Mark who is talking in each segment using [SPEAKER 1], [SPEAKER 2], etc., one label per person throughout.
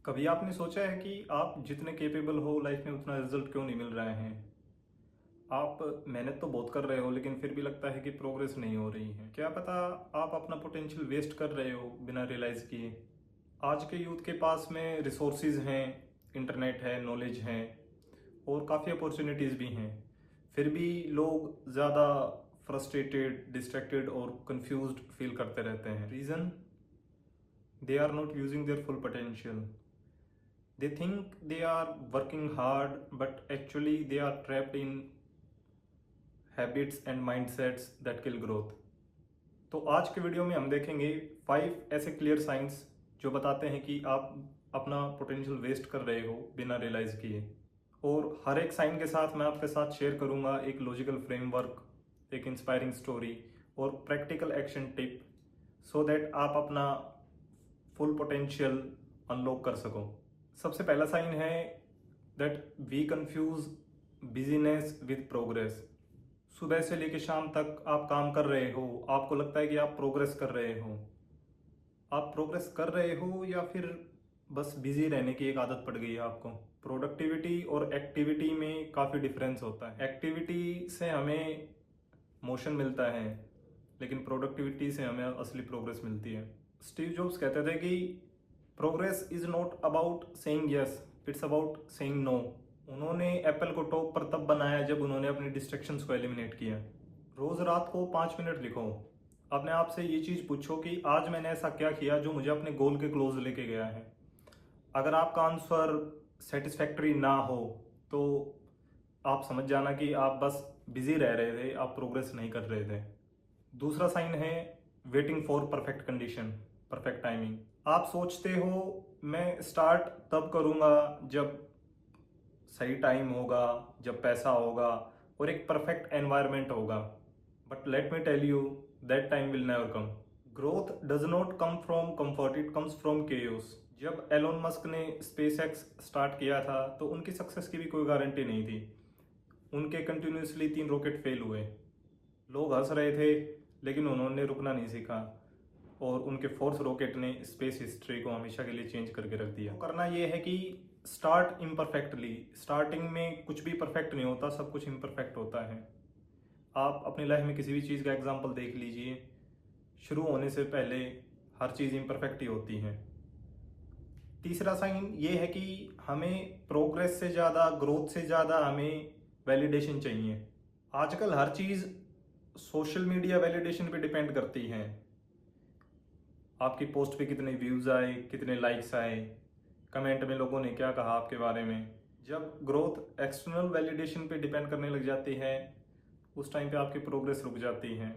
[SPEAKER 1] कभी आपने सोचा है कि आप जितने कैपेबल हो लाइफ में उतना रिजल्ट क्यों नहीं मिल रहे हैं? आप मेहनत तो बहुत कर रहे हो लेकिन फिर भी लगता है कि प्रोग्रेस नहीं हो रही है। क्या पता आप अपना पोटेंशियल वेस्ट कर रहे हो बिना रियलाइज किए। आज के यूथ के पास में रिसोर्सेज हैं, इंटरनेट है, नॉलेज है और काफ़ी अपॉर्चुनिटीज़ भी हैं। फिर भी लोग ज़्यादा फ्रस्ट्रेटेड, डिस्ट्रैक्टेड और कंफ्यूज्ड फील करते रहते हैं। Reason, they are not using their full potential. They think they are working hard, but actually they are trapped in habits and mindsets that kill growth. तो आज के वीडियो में हम देखेंगे 5 ऐसे क्लियर साइंस जो बताते हैं कि आप अपना पोटेंशियल वेस्ट कर रहे हो बिना रियलाइज किए। और हर एक साइन के साथ मैं आपके साथ शेयर करूंगा एक लॉजिकल फ्रेमवर्क, एक इंस्पायरिंग स्टोरी और practical action tip, so that आप अपना फुल पोटेंशियल अनलॉक कर सको। सबसे पहला साइन है that we confuse business with progress. सुबह से लेकर शाम तक आप काम कर रहे हो, आपको लगता है कि आप प्रोग्रेस कर रहे हो। आप प्रोग्रेस कर रहे हो या फिर बस बिजी रहने की एक आदत पड़ गई है आपको। प्रोडक्टिविटी और एक्टिविटी में काफ़ी डिफरेंस होता है। एक्टिविटी से हमें मोशन मिलता है लेकिन प्रोडक्टिविटी से हमें असली प्रोग्रेस मिलती है। स्टीव जॉब्स कहते थे कि progress is not about saying yes, it's about saying no. उन्होंने एप्पल को टॉप पर तब बनाया जब उन्होंने अपनी डिस्ट्रैक्शंस को एलिमिनेट किया। रोज रात को 5 मिनट लिखो, अपने आप से ये चीज पूछो कि आज मैंने ऐसा क्या किया जो मुझे अपने गोल के क्लोज लेके गया है। अगर आपका आंसर सेटिस्फैक्टरी ना हो तो आप समझ जाना कि आप बस बिजी रह रहे थे, आप प्रोग्रेस नहीं कर रहे थे। दूसरा साइन है waiting for perfect condition, perfect timing. आप सोचते हो मैं स्टार्ट तब करूंगा जब सही टाइम होगा, जब पैसा होगा और एक परफेक्ट एनवायरनमेंट होगा। But let me tell you, that time will never come. Growth does not come from comfort, it comes from chaos. जब एलोन मस्क ने स्पेस एक्स स्टार्ट किया था तो उनकी सक्सेस की भी कोई गारंटी नहीं थी। उनके कंटिन्यूसली 3 रॉकेट फेल हुए, लोग हंस रहे थे लेकिन उन्होंने रुकना नहीं सीखा और उनके 4th रॉकेट ने स्पेस हिस्ट्री को हमेशा के लिए चेंज करके रख दिया। तो करना यह है कि स्टार्ट इम्परफेक्टली। स्टार्टिंग में कुछ भी परफेक्ट नहीं होता, सब कुछ इम्परफेक्ट होता है। आप अपनी लाइफ में किसी भी चीज़ का एग्जाम्पल देख लीजिए, शुरू होने से पहले हर चीज़ इम्परफेक्ट ही होती है। तीसरा साइन ये है कि हमें प्रोग्रेस से ज़्यादा, ग्रोथ से ज़्यादा हमें वैलिडेशन चाहिए। आजकल हर चीज़ सोशल मीडिया वैलिडेशन पे डिपेंड करती है। आपकी पोस्ट पे कितने व्यूज़ आए, कितने लाइक्स आए, कमेंट में लोगों ने क्या कहा आपके बारे में। जब ग्रोथ एक्सटर्नल वैलिडेशन पे डिपेंड करने लग जाती है उस टाइम पे आपकी प्रोग्रेस रुक जाती है।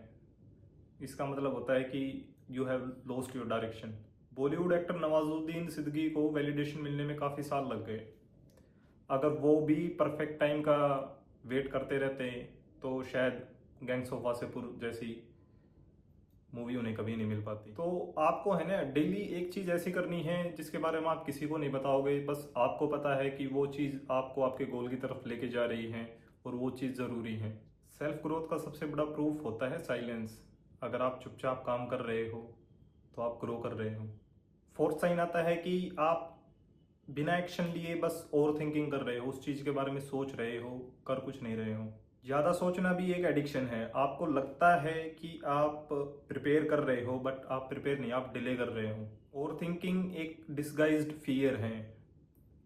[SPEAKER 1] इसका मतलब होता है कि you have lost your direction. Bollywood actor Nawazuddin Siddiqui को वैलिडेशन मिलने में काफ़ी साल लग गए। अगर वो भी परफेक्ट टाइम का वेट करते रहते तो शायद गैंग्स ऑफ वासेपुर जैसी मूवी उन्हें कभी नहीं मिल पाती। तो आपको है ना डेली एक चीज़ ऐसी करनी है जिसके बारे में आप किसी को नहीं बताओगे, बस आपको पता है कि वो चीज़ आपको आपके गोल की तरफ लेके जा रही है और वो चीज़ ज़रूरी है। सेल्फ ग्रोथ का सबसे बड़ा प्रूफ होता है साइलेंस। अगर आप चुपचाप काम कर रहे हो तो आप ग्रो कर रहे हो। 4th साइन आता है कि आप बिना एक्शन लिए बस ओवर थिंकिंग कर रहे हो, उस चीज़ के बारे में सोच रहे हो, कर कुछ नहीं रहे हो। ज़्यादा सोचना भी एक एडिक्शन है। आपको लगता है कि आप प्रिपेयर कर रहे हो बट आप प्रिपेयर नहीं, आप डिले कर रहे हो। ओवर थिंकिंग एक डिस्गाइज्ड फियर है।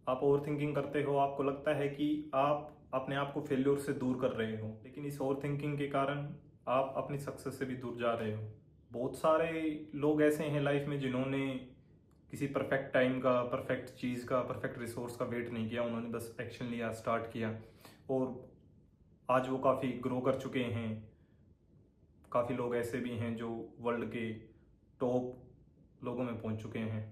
[SPEAKER 1] आप ओवर थिंकिंग करते हो, आपको लगता है कि आप अपने आप को फेल्योर से दूर कर रहे हो, लेकिन इस ओवर थिंकिंग के कारण आप अपनी सक्सेस से भी दूर जा रहे हो। बहुत सारे लोग ऐसे हैं लाइफ में जिन्होंने किसी परफेक्ट टाइम का, परफेक्ट चीज़ का, परफेक्ट रिसोर्स का वेट नहीं किया, उन्होंने बस एक्शन लिया, स्टार्ट किया और आज वो काफ़ी ग्रो कर चुके हैं। काफ़ी लोग ऐसे भी हैं जो वर्ल्ड के टॉप लोगों में पहुंच चुके हैं।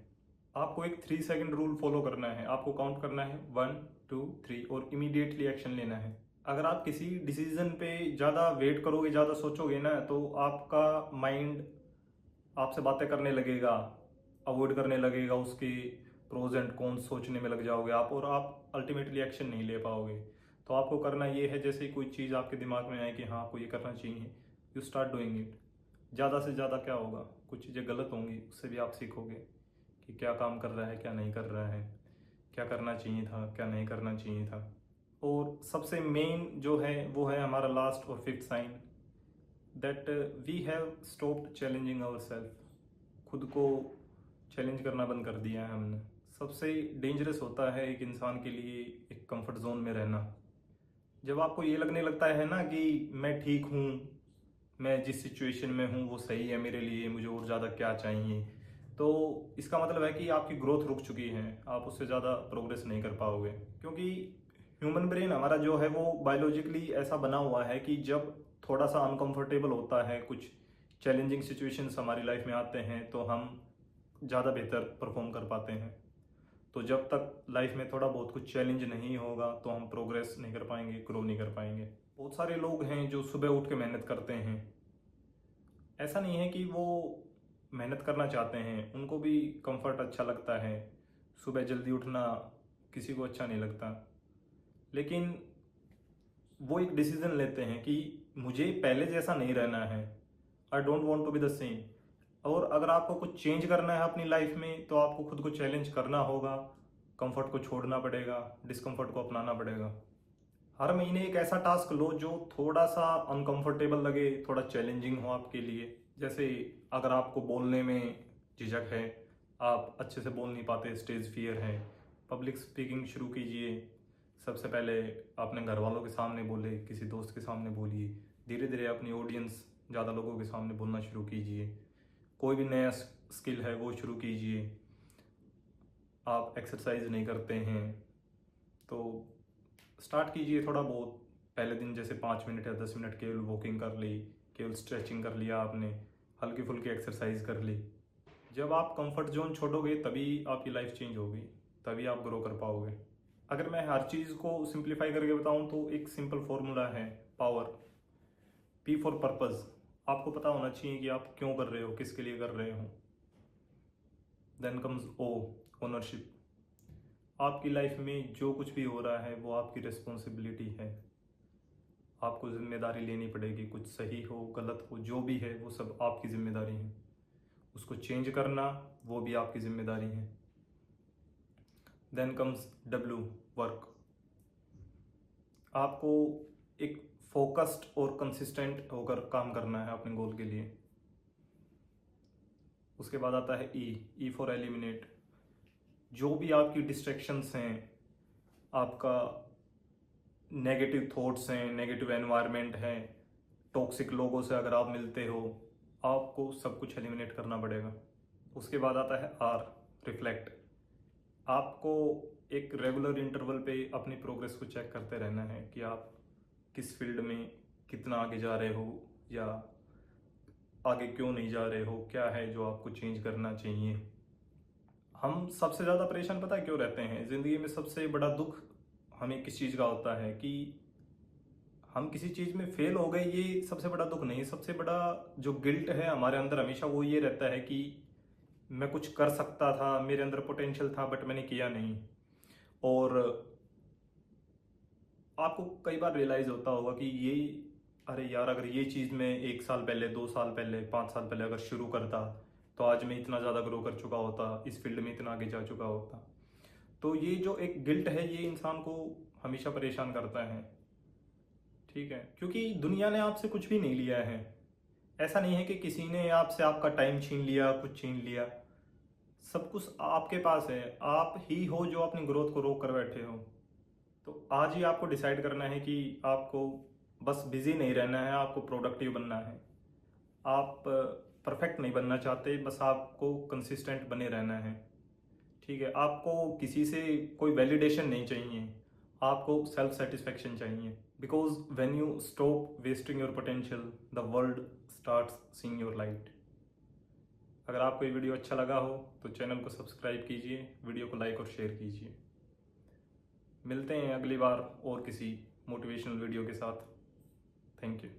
[SPEAKER 1] आपको एक 3 सेकंड रूल फॉलो करना है। आपको काउंट करना है 1 2 3 और इमीडिएटली एक्शन लेना है। अगर आप किसी डिसीजन पे ज़्यादा वेट करोगे, ज़्यादा सोचोगे ना, तो आपका माइंड आपसे बातें करने लगेगा, अवॉइड करने लगेगा, उसके प्रोज एंड कॉन्स सोचने में लग जाओगे आप और आप अल्टीमेटली एक्शन नहीं ले पाओगे। तो आपको करना ये है, जैसे ही कोई चीज़ आपके दिमाग में आए कि हाँ आपको ये करना चाहिए, यू स्टार्ट डूइंग इट। ज़्यादा से ज़्यादा क्या होगा, कुछ चीज़ें गलत होंगी, उससे भी आप सीखोगे कि क्या काम कर रहा है, क्या नहीं कर रहा है। क्या करना चाहिए था, क्या नहीं करना चाहिए था। और सबसे मेन जो है वो है हमारा लास्ट और fifth sign, that we have stopped challenging our self. खुद को चैलेंज करना बंद कर दिया है हमने। सबसे डेंजरस होता है एक इंसान के लिए एक कंफर्ट जोन में रहना। जब आपको ये लगने लगता है ना कि मैं ठीक हूँ, मैं जिस सिचुएशन में हूँ वो सही है मेरे लिए, मुझे और ज़्यादा क्या चाहिए, तो इसका मतलब है कि आपकी ग्रोथ रुक चुकी है, आप उससे ज़्यादा प्रोग्रेस नहीं कर पाओगे। क्योंकि ह्यूमन ब्रेन हमारा जो है वो बायोलॉजिकली ऐसा बना हुआ है कि जब थोड़ा सा अनकंफर्टेबल होता है, कुछ चैलेंजिंग सिचुएशंस हमारी लाइफ में आते हैं, तो हम ज़्यादा बेहतर परफॉर्म कर पाते हैं। तो जब तक लाइफ में थोड़ा बहुत कुछ चैलेंज नहीं होगा तो हम प्रोग्रेस नहीं कर पाएंगे, ग्रो नहीं कर पाएंगे। बहुत सारे लोग हैं जो सुबह उठ के मेहनत करते हैं। ऐसा नहीं है कि वो मेहनत करना चाहते हैं, उनको भी कंफर्ट अच्छा लगता है। सुबह जल्दी उठना किसी को अच्छा नहीं लगता, लेकिन वो एक डिसीजन लेते हैं कि मुझे पहले जैसा नहीं रहना है, I don't want to be the same. और अगर आपको कुछ चेंज करना है अपनी लाइफ में तो आपको खुद को चैलेंज करना होगा, कंफर्ट को छोड़ना पड़ेगा, डिस्कम्फर्ट को अपनाना पड़ेगा। हर महीने एक ऐसा टास्क लो जो थोड़ा सा अनकंफर्टेबल लगे, थोड़ा चैलेंजिंग हो आपके लिए। जैसे अगर आपको बोलने में झिझक है, आप अच्छे से बोल नहीं पाते, स्टेज फियर है, पब्लिक स्पीकिंग शुरू कीजिए। सबसे पहले अपने घर वालों के सामने बोले, किसी दोस्त के सामने बोलिए, धीरे धीरे अपनी ऑडियंस, ज़्यादा लोगों के सामने बोलना शुरू कीजिए। कोई भी नया स्किल है वो शुरू कीजिए। आप एक्सरसाइज नहीं करते हैं तो स्टार्ट कीजिए थोड़ा बहुत। पहले दिन जैसे 5 मिनट या 10 मिनट केवल वॉकिंग कर ली, केवल स्ट्रेचिंग कर लिया आपने, हल्की फुल्की एक्सरसाइज कर ली। जब आप कंफर्ट जोन छोड़ोगे तभी आपकी लाइफ चेंज होगी, तभी आप ग्रो कर पाओगे। अगर मैं हर चीज़ को सिंप्लीफाई करके बताऊं तो एक सिंपल फॉर्मूला है, पावर। P for purpose. आपको पता होना चाहिए कि आप क्यों कर रहे हो, किसके लिए कर रहे हो। देन कम्स ओ, ओनरशिप। आपकी लाइफ में जो कुछ भी हो रहा है वो आपकी रिस्पॉन्सिबिलिटी है, आपको जिम्मेदारी लेनी पड़ेगी। कुछ सही हो गलत हो जो भी है वो सब आपकी जिम्मेदारी है। उसको चेंज करना वो भी आपकी जिम्मेदारी है। Then comes W, work. आपको एक फोकस्ड और कंसिस्टेंट होकर काम करना है अपने गोल के लिए। उसके बाद आता है ई फॉर एलिमिनेट। जो भी आपकी डिस्ट्रैक्शंस हैं, आपका नेगेटिव थॉट्स हैं, नेगेटिव एनवायरनमेंट है, टॉक्सिक लोगों से अगर आप मिलते हो, आपको सब कुछ एलिमिनेट करना पड़ेगा। उसके बाद आता है आर, रिफ्लेक्ट। आपको एक रेगुलर इंटरवल पे अपनी प्रोग्रेस को चेक करते रहना है कि आप किस फील्ड में कितना आगे जा रहे हो या आगे क्यों नहीं जा रहे हो, क्या है जो आपको चेंज करना चाहिए। हम सबसे ज़्यादा परेशान पता है क्यों रहते हैं ज़िंदगी में? सबसे बड़ा दुख हमें किस चीज़ का होता है कि हम किसी चीज़ में फेल हो गए, ये सबसे बड़ा दुख नहीं। सबसे बड़ा जो गिल्ट है हमारे अंदर हमेशा वो ये रहता है कि मैं कुछ कर सकता था, मेरे अंदर पोटेंशियल था बट मैंने किया नहीं। और आपको कई बार रियलाइज होता होगा कि ये, अरे यार अगर ये चीज़ मैं 1 साल पहले, 2 साल पहले, 5 साल पहले अगर शुरू करता तो आज मैं इतना ज़्यादा ग्रो कर चुका होता, इस फील्ड में इतना आगे जा चुका होता। तो ये जो एक गिल्ट है ये इंसान को हमेशा परेशान करता है, ठीक है? क्योंकि दुनिया ने आपसे कुछ भी नहीं लिया है। ऐसा नहीं है कि किसी ने आपसे आपका टाइम छीन लिया, कुछ छीन लिया। सब कुछ आपके पास है, आप ही हो जो अपनी ग्रोथ को रोक कर बैठे हो। तो आज ही आपको डिसाइड करना है कि आपको बस बिजी नहीं रहना है, आपको प्रोडक्टिव बनना है। आप परफेक्ट नहीं बनना चाहते, बस आपको कंसिस्टेंट बने रहना है, ठीक है? आपको किसी से कोई वैलिडेशन नहीं चाहिए, आपको सेल्फ सेटिस्फेक्शन चाहिए। Because when you stop wasting your potential the world starts seeing your light. अगर आपको ये वीडियो अच्छा लगा हो तो चैनल को सब्सक्राइब कीजिए, वीडियो को लाइक और शेयर कीजिए। मिलते हैं अगली बार और किसी मोटिवेशनल वीडियो के साथ। Thank you.